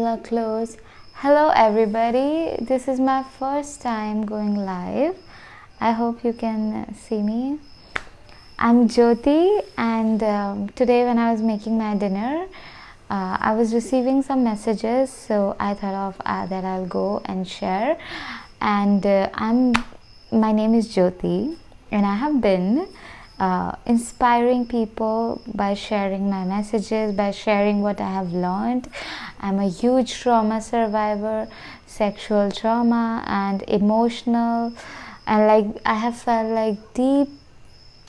are close. Hello everybody, this is my first time going live. I hope you can see me. I'm Jyoti, and today when I was making my dinner, I was receiving some messages, so I thought of that I'll go and share. And my name is Jyoti, and I have been inspiring people by sharing my messages, by sharing what I have learned. I'm a huge trauma survivor, sexual trauma and emotional, and I have felt like deep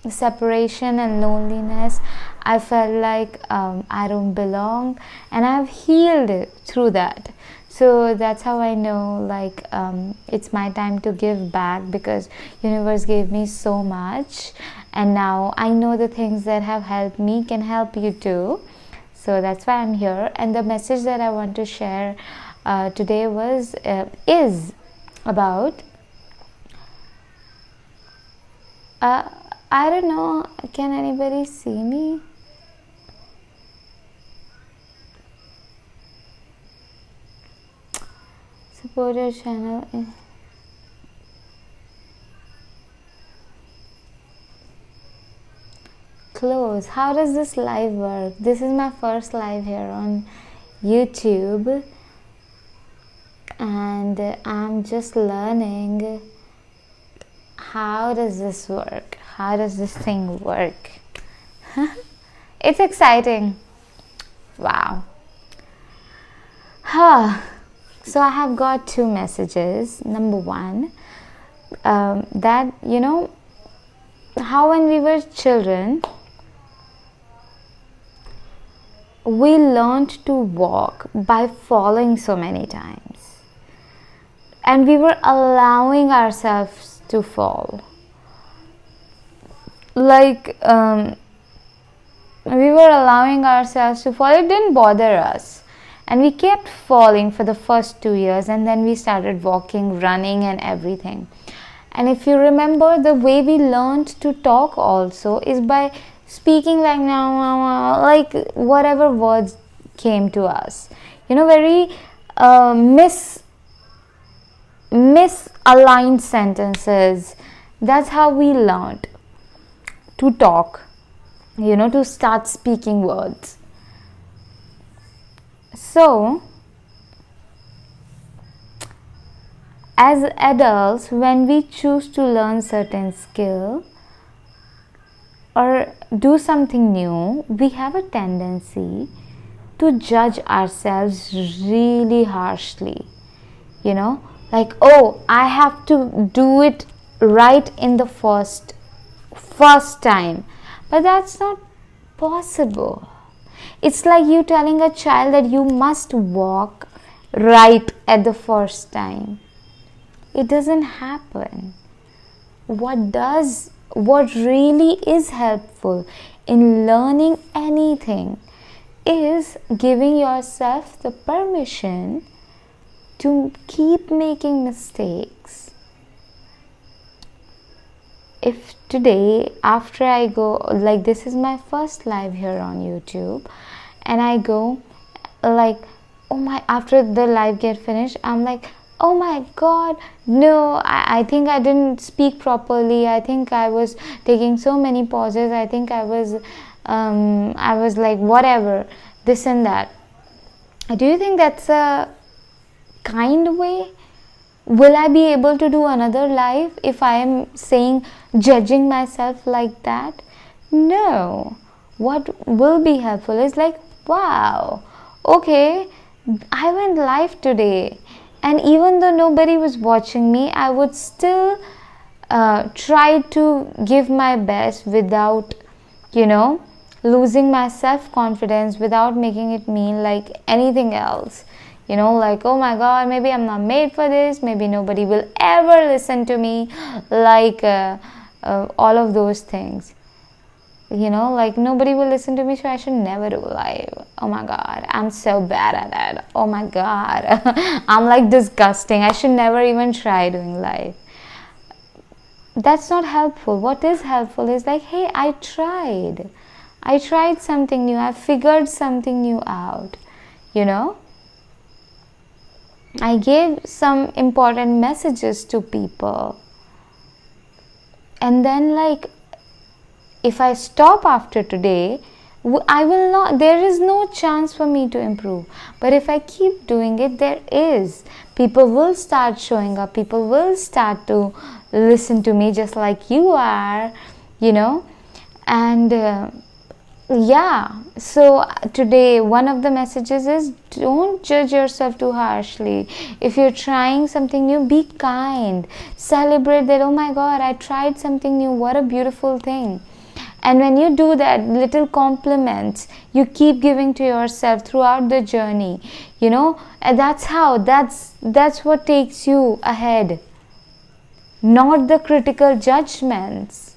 separation and loneliness. I felt like I don't belong, and I've healed through that. So that's how I know it's my time to give back, because universe gave me so much, and now I know the things that have helped me can help you too. So that's why I'm here. And the message that I want to share today is about I don't know, can anybody see me? Support your channel. Close. How does this live work? This is my first live here on YouTube, and I'm just learning how does this work? How does this thing work? It's exciting. Wow. So I have got two messages. Number one, that how when we were children, we learned to walk by falling so many times, and we were allowing ourselves to fall. We were allowing ourselves to fall. It didn't bother us, and we kept falling for the first 2 years, and then we started walking, running and everything. And if you remember, the way we learned to talk also is by speaking like now, like whatever words came to us, very misaligned sentences. That's how we learned to talk, to start speaking words. So as adults, when we choose to learn certain skill or do something new, we have a tendency to judge ourselves really harshly. Oh, I have to do it right in the first time. But that's not possible. It's like you telling a child that you must walk right at the first time. It doesn't happen. What really is helpful in learning anything is giving yourself the permission to keep making mistakes. If today, after I go, this is my first live here on YouTube, and I go after the live get finished, I'm like, oh my god, no, I think I didn't speak properly. I think I was taking so many pauses. I think I was like whatever, this and that. Do you think that's a kind way? Will I be able to do another live if I am judging myself like that? No. What will be helpful is wow, okay, I went live today, and even though nobody was watching me, I would still try to give my best without, losing my self-confidence, without making it mean like anything else. Oh my god, maybe I'm not made for this, maybe nobody will ever listen to me, all of those things. Nobody will listen to me, so I should never do live. Oh my god, I'm so bad at it. Oh my god, I'm disgusting. I should never even try doing live. That's not helpful. What is helpful is hey, I tried something new. I figured something new out. I gave some important messages to people. And then, like, if I stop after today, I will not, there is no chance for me to improve. But if I keep doing it, there is. People will start showing up. People will start to listen to me just like you are, you know. And yeah, so today one of the messages is, don't judge yourself too harshly. If you're trying something new, be kind. Celebrate that, oh my God, I tried something new. What a beautiful thing. And when you do that, little compliments you keep giving to yourself throughout the journey, you know, and that's what takes you ahead, not the critical judgments.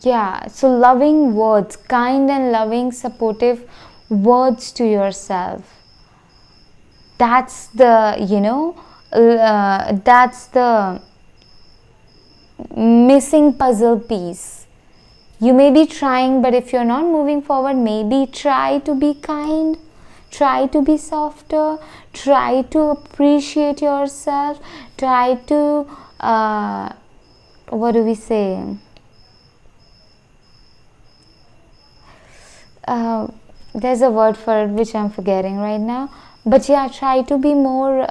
Yeah, so loving words, kind and loving, supportive words to yourself. That's the, that's the missing puzzle piece. You may be trying, but if you're not moving forward, maybe try to be kind, try to be softer, try to appreciate yourself, try to, what do we say? There's a word for it which I'm forgetting right now, but yeah, try to be more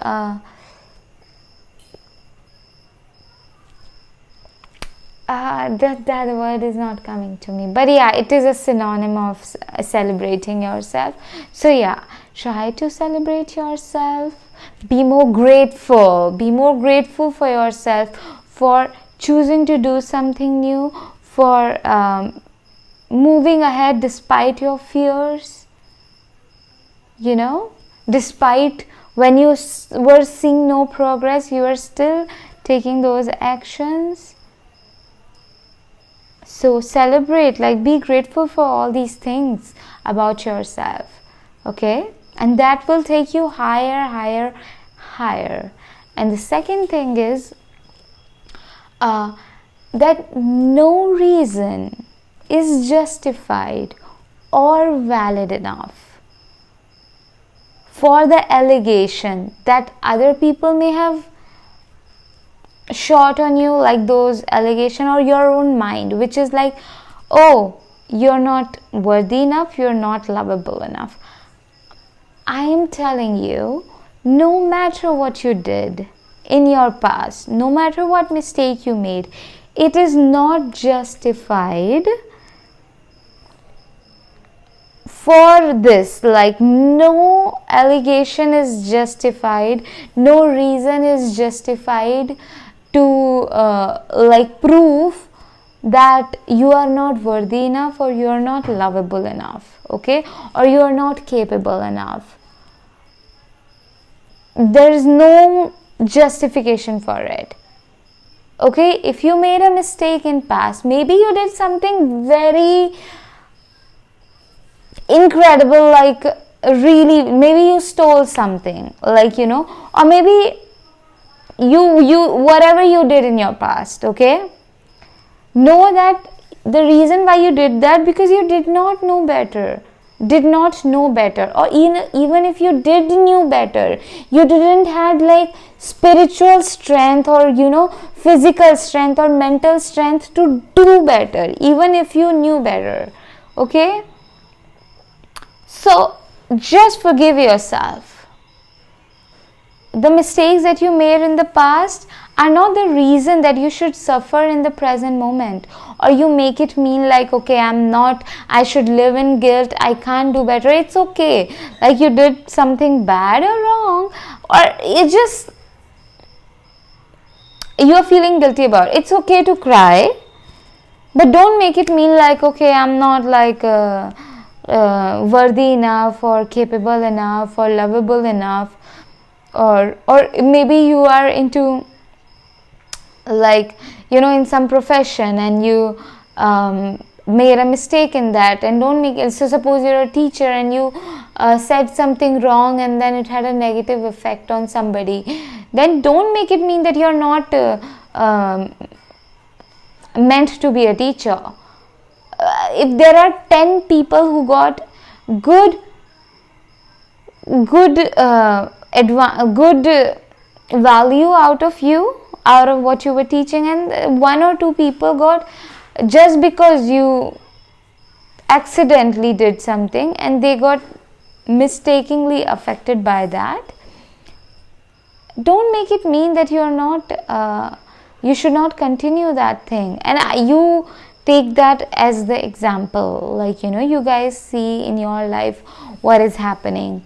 that word is not coming to me, but yeah, it is a synonym of celebrating yourself. So yeah, try to celebrate yourself, be more grateful for yourself, for choosing to do something new, for moving ahead despite your fears, you know, despite when you were seeing no progress, you are still taking those actions. So celebrate, like, be grateful for all these things about yourself, okay? And that will take you higher. And the second thing is that no reason is justified or valid enough for the allegation that other people may have shot on you, like those allegation, or your own mind, which is like, oh, you're not worthy enough, you're not lovable enough. I am telling you, no matter what you did in your past, no matter what mistake you made, it is not justified for this. Like, no allegation is justified, no reason is justified to like prove that you are not worthy enough, or you are not lovable enough, okay, or you are not capable enough. There is no justification for it, okay? If you made a mistake in past, maybe you did something very incredible, like really, maybe you stole something, like, you know, or maybe you whatever you did in your past, okay, know that the reason why you did that, because you did not know better, or even if you did knew better, you didn't had like spiritual strength, or, you know, physical strength or mental strength to do better, even if you knew better, okay? So just forgive yourself. The mistakes that you made in the past are not the reason that you should suffer in the present moment, or you make it mean like, okay, I should live in guilt, I can't do better. It's okay, like you did something bad or wrong, or you are feeling guilty about it. It's okay to cry, but don't make it mean like, okay, I'm not like worthy enough, or capable enough, or lovable enough, or maybe you are into, like, you know, in some profession, and you made a mistake in that, and don't make it. So suppose you're a teacher and you said something wrong, and then it had a negative effect on somebody, then don't make it mean that you're not meant to be a teacher. If there are 10 people who got good good good value out of you, out of what you were teaching, and one or two people got, just because you accidentally did something and they got mistakenly affected by that, don't make it mean that you are not you should not continue that thing. And you take that as the example, like, you guys see in your life what is happening.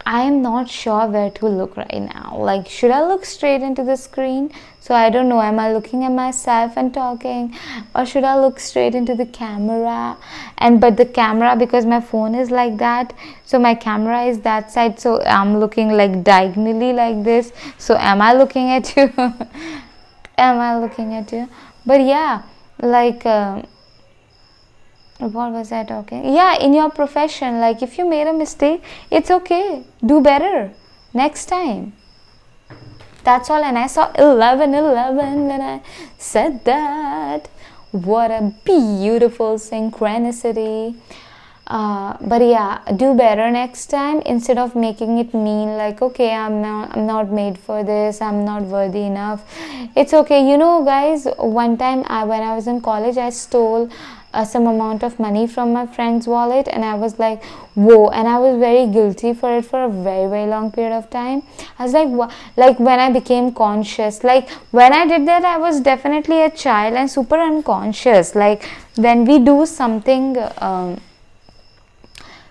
I am not sure where to look right now. Like, should I look straight into the screen? So I don't know, am I looking at myself and talking, or should I look straight into the camera? And but the camera, because my phone is like that, so my camera is that side, so I'm looking like diagonally like this. So am I looking at you? Am I looking at you? But yeah, like what was I talking? Yeah, in your profession, like, if you made a mistake, it's okay, do better next time. That's all. And I saw 11:11 when I said that. What a beautiful synchronicity. But yeah, do better next time, instead of making it mean like, okay, I'm not made for this, I'm not worthy enough. It's okay. Guys, one time when I was in college, I stole some amount of money from my friend's wallet, and I was like, whoa, and I was very guilty for it for a very, very long period of time. I was like, what? Like, when I became conscious, like, when I did that, I was definitely a child and super unconscious. Like, when we do something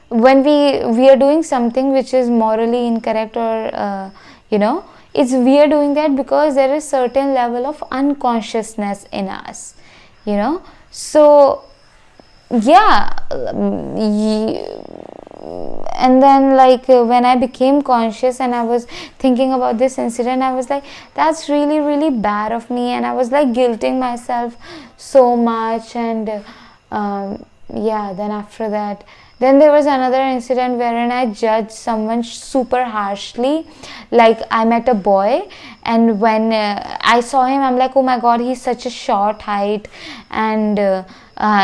when we are doing something which is morally incorrect, or we are doing that because there is certain level of unconsciousness in us. So yeah. And then, like, when I became conscious and I was thinking about this incident, I was like, that's really, really bad of me, and I was like guilting myself so much. And then after that, then there was another incident wherein I judged someone super harshly. Like, I met a boy, and when I saw him, I'm like, oh my god, he's such a short height, and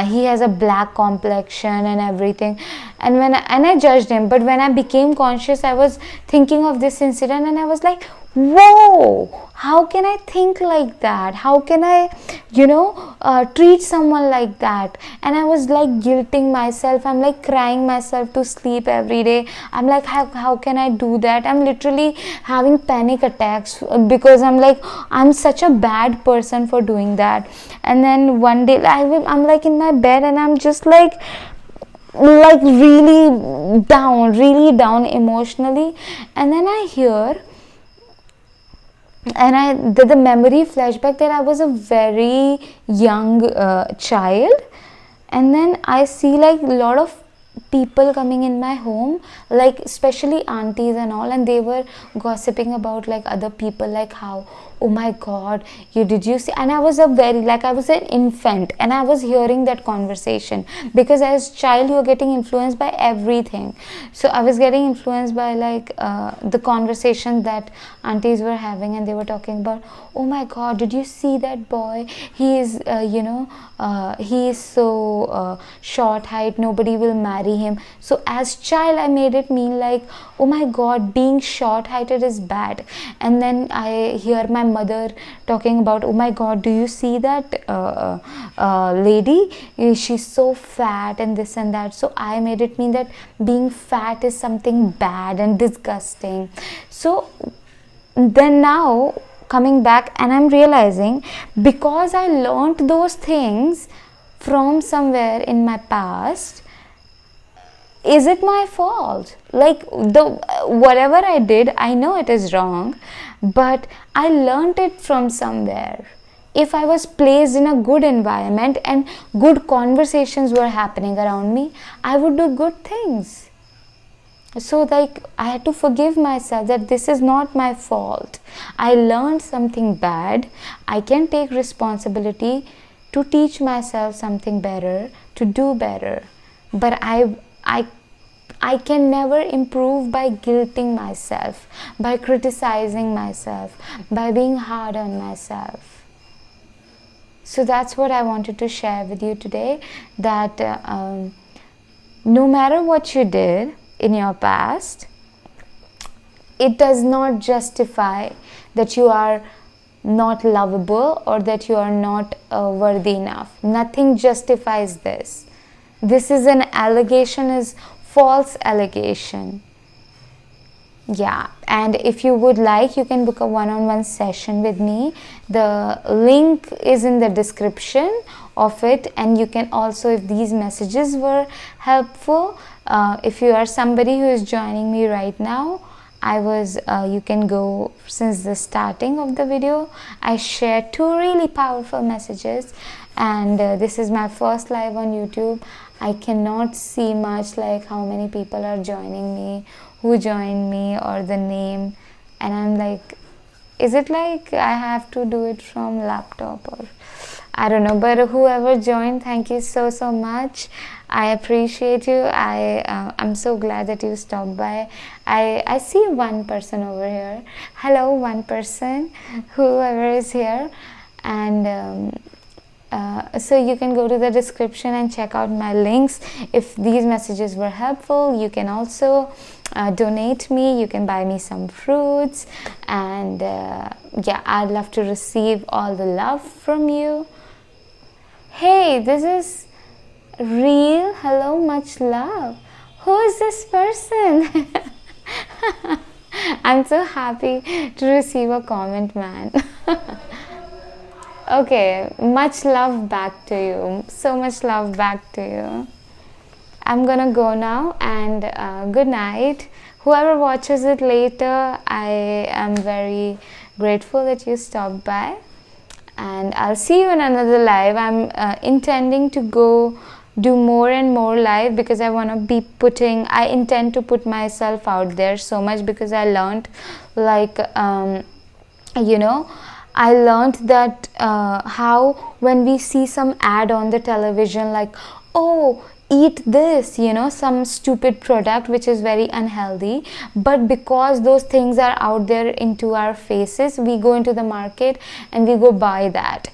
he has a black complexion and everything. And I judged him. But when I became conscious, I was thinking of this incident, and I was like, whoa, how can I think like that? How can I treat someone like that? And I was like guilting myself. I'm like crying myself to sleep every day. I'm like, how can I do that? I'm literally having panic attacks, because I'm like, I'm such a bad person for doing that. And then one day I'm like in my bed, and I'm just like really down emotionally. And then I hear, and I did the memory flashback that I was a very young child. And then I see like a lot of people coming in my home, like especially aunties and all, and they were gossiping about like other people, like how, oh my god, did you see? And I was I was an infant, and I was hearing that conversation, because as child you're getting influenced by everything. So I was getting influenced by like the conversation that aunties were having, and they were talking about, oh my god, did you see that boy? He is he is so short height, nobody will marry him. So as child I made it mean like, oh my god, being short heighted is bad. And then I hear my mother talking about, oh my god, do you see that lady, she's so fat and this and that. So I made it mean that being fat is something bad and disgusting. So then now coming back, and I'm realizing, because I learned those things from somewhere in my past, is it my fault? Like, whatever I did, I know it is wrong, but I learned it from somewhere. If I was placed in a good environment and good conversations were happening around me, I would do good things. So like, I had to forgive myself that this is not my fault. I learned something bad. I can take responsibility to teach myself something better, to do better. But I can never improve by guilting myself, by criticizing myself, by being hard on myself. So that's what I wanted to share with you today, that no matter what you did in your past, it does not justify that you are not lovable or that you are not worthy enough. Nothing justifies this. This is an allegation, is false allegation. Yeah, and if you would like, you can book a one-on-one session with me. The link is in the description of it, and you can also, if these messages were helpful, if you are somebody who is joining me right now, you can go since the starting of the video. I share 2 really powerful messages, and this is my first live on YouTube. I cannot see much like how many people are joining me, who joined me, or the name, and I'm like, is it like I have to do it from laptop, or I don't know. But whoever joined, thank you so much. I appreciate you. I'm so glad that you stopped by. I see one person over here. Hello, one person, whoever is here. And so you can go to the description and check out my links. If these messages were helpful, you can also donate me. You can buy me some fruits, and yeah, I'd love to receive all the love from you. Hey, this is real. Hello, much love. Who is this person? I'm so happy to receive a comment, man. Okay, much love back to you. So much love back to you. I'm gonna go now, and good night. Whoever watches it later, I am very grateful that you stopped by, and I'll see you in another live. I'm intending to go do more and more live, because I intend to put myself out there so much, because I learned, like, I learned that how when we see some ad on the television, like, oh, eat this, some stupid product which is very unhealthy, but because those things are out there into our faces, we go into the market and we go buy that.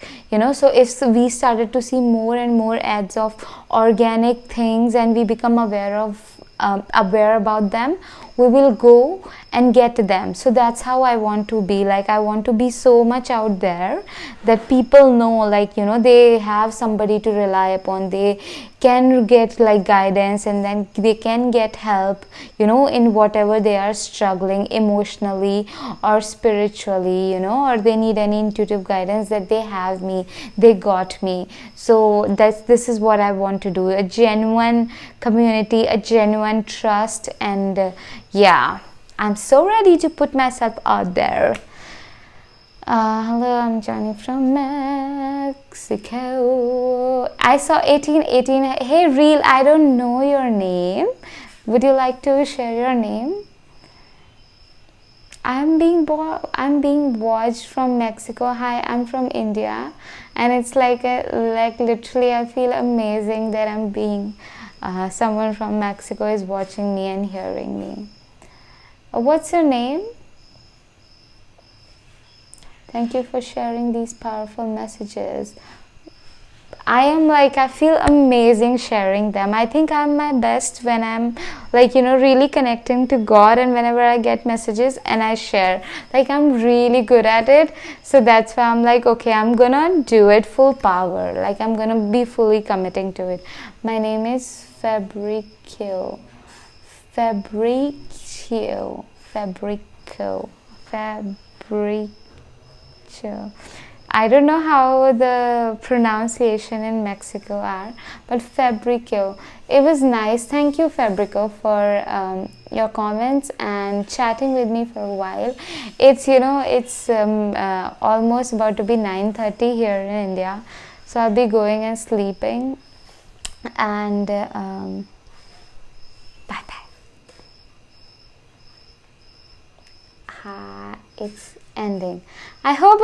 So if we started to see more and more ads of organic things, and we become aware about them, we will go and get them. So that's how I want to be. Like, I want to be so much out there that people know, like, they have somebody to rely upon. They can get like guidance, and then they can get help, in whatever they are struggling emotionally or spiritually, or they need any intuitive guidance, that they have me, they got me. So this is what I want to do. A genuine community, a genuine trust, and yeah, I'm so ready to put myself out there. Hello, I'm Johnny from Mexico. I saw 1818. Hey, real, I don't know your name. Would you like to share your name? I'm being watched from Mexico. Hi, I'm from India, and it's like literally, I feel amazing that I'm being someone from Mexico is watching me and hearing me. What's your name? Thank you for sharing these powerful messages. I feel amazing sharing them. I think I'm my best when I'm really connecting to God, and whenever I get messages and I share, I'm really good at it. So that's why I'm like, okay, I'm gonna do it full power. I'm gonna be fully committing to it. My name is Fabricio. I don't know how the pronunciation in Mexico are, but Fabricio. It was nice. Thank you, Fabricio, for your comments and chatting with me for a while. It's almost about to be 9:30 here in India, so I'll be going and sleeping. And bye bye. It's ending. I hope